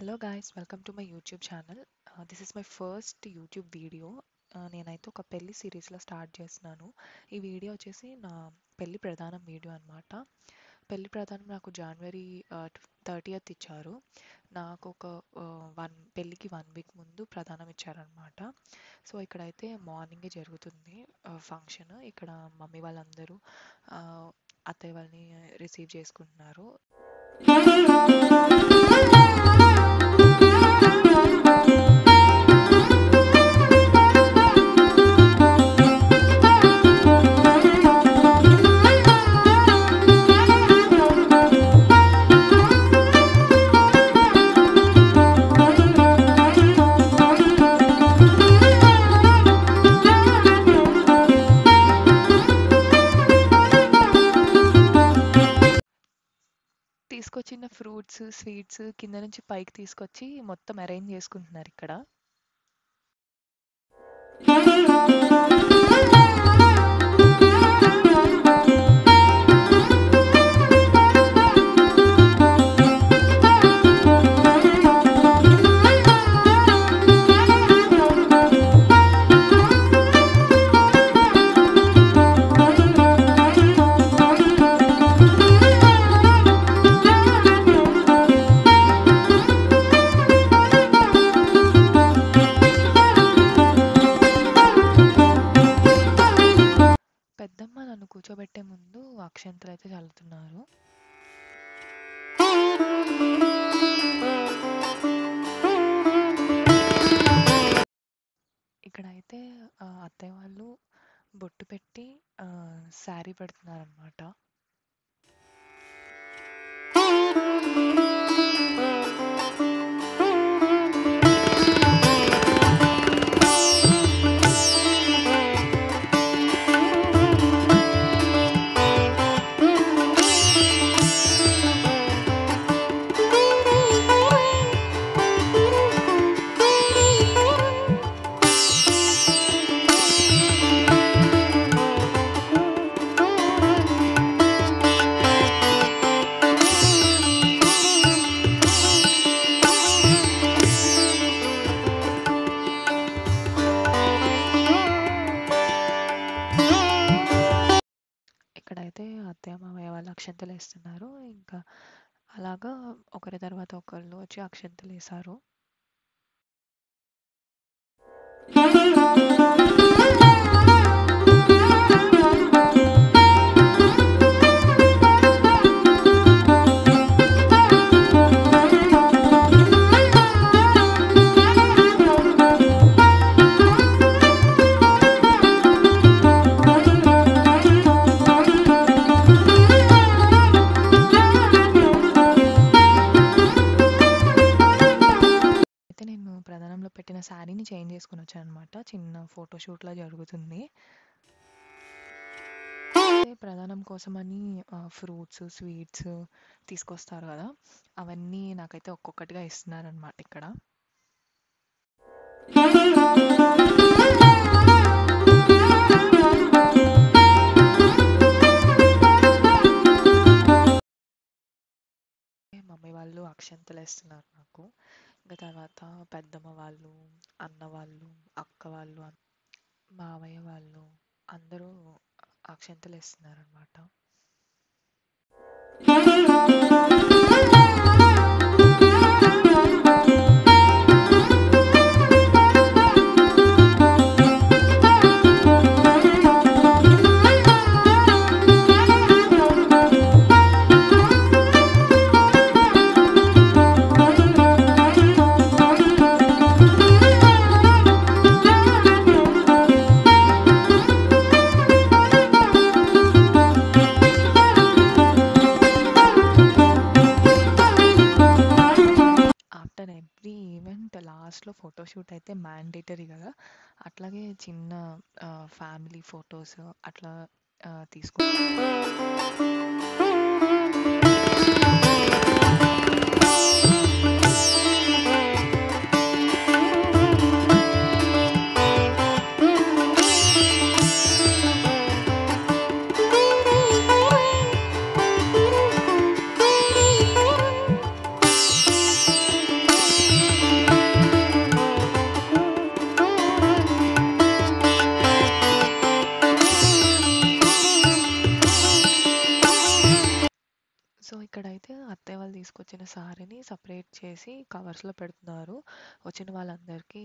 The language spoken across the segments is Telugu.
Hello guys, welcome to my YouTube channel. This is my first YouTube video. నేనైతే ఒక పెళ్లి సిరీస్లో స్టార్ట్ చేస్తున్నాను. ఈ వీడియో వచ్చేసి నా పెళ్లి ప్రధానం వీడియో అనమాట. పెళ్లి ప్రధానం నాకు జనవరి 30th ఇచ్చారు. నాకు ఒక పెళ్ళికి 1 వీక్ ముందు ప్రధానం ఇచ్చారనమాట. సో ఇక్కడైతే మార్నింగే జరుగుతుంది ఫంక్షన్. ఇక్కడ మమ్మీ వాళ్ళందరూ అత్తయ్య వాళ్ళని రిసీవ్ చేసుకుంటున్నారు. తీసుకొచ్చిన ఫ్రూట్స్, స్వీట్స్ కింద నుంచి పైకి తీసుకొచ్చి మొత్తం అరేంజ్ చేసుకుంటున్నారు ఇక్కడ. పెద్దమ్మ నన్ను కూర్చోబెట్టే ముందు అక్షంతలు అయితే చల్లుతున్నారు. ఇక్కడైతే అత్తయ్య వాళ్ళు బొట్టు పెట్టి శారీ పెడుతున్నారు అనమాట. ఇక్కడైతే అత్తయ్య మామయ్య వాళ్ళు అక్షంతలు వేస్తున్నారు. ఇంకా అలాగా ఒకరి తర్వాత ఒకళ్ళు వచ్చి అక్షంతలు వేశారు. నేను ప్రధానంలో పెట్టిన శారీని చేంజ్ చేసుకుని వచ్చాను అనమాట. చిన్న ఫోటోషూట్లా జరుగుతుంది. ప్రధానం కోసమని ఫ్రూట్స్, స్వీట్స్ తీసుకొస్తారు కదా, అవన్నీ నాకైతే ఒక్కొక్కటిగా ఇస్తున్నారనమాట ఇక్కడ. మమ్మీ వాళ్ళు అక్షంతలు వేస్తున్నారు నాకు. ఇంకా తర్వాత పెద్దమ్మ వాళ్ళు, అన్న వాళ్ళు, అక్క వాళ్ళు, మావయ్య వాళ్ళు అందరూ అక్షంతలు వేస్తున్నారు అనమాట. ఎవ్రీ ఈవెంట్ లాస్ట్లో ఫోటోషూట్ అయితే మ్యాండేటరీ కదా, అట్లాగే చిన్న ఫ్యామిలీ ఫొటోస్ అట్లా ఇక్కడైతే అత్తయ్య వాళ్ళు తీసుకొచ్చిన సారీని సపరేట్ చేసి కవర్స్లో పెడుతున్నారు వచ్చిన వాళ్ళందరికీ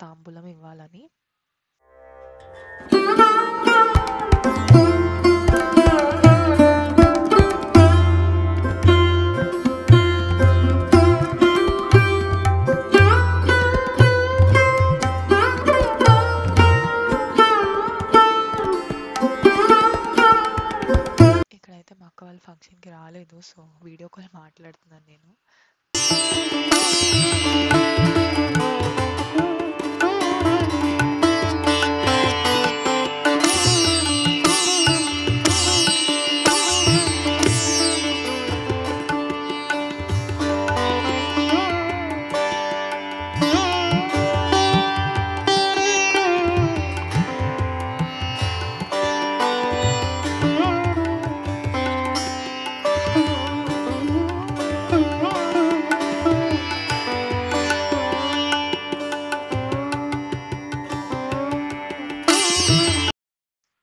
తాంబూలం ఇవ్వాలని. ఇక్కడైతే మా అక్క వాళ్ళ ఫంక్షన్కి రాలేదు, సో వీడియో కాల్ మాట్లాడుతున్నాను నేను.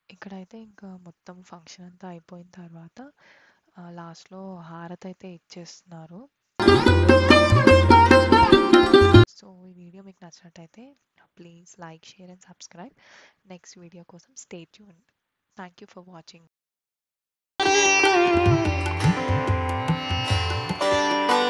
ఇక్కడైతే ఇంకా మొత్తం ఫంక్షన్ అంతా అయిపోయిన తర్వాత లాస్ట్లో హారతి అయితే ఇచ్చేస్తున్నారు. సో ఈ వీడియో మీకు నచ్చినట్టయితే please like, share and subscribe. Next video కోసం stay tuned. Thank you for watching.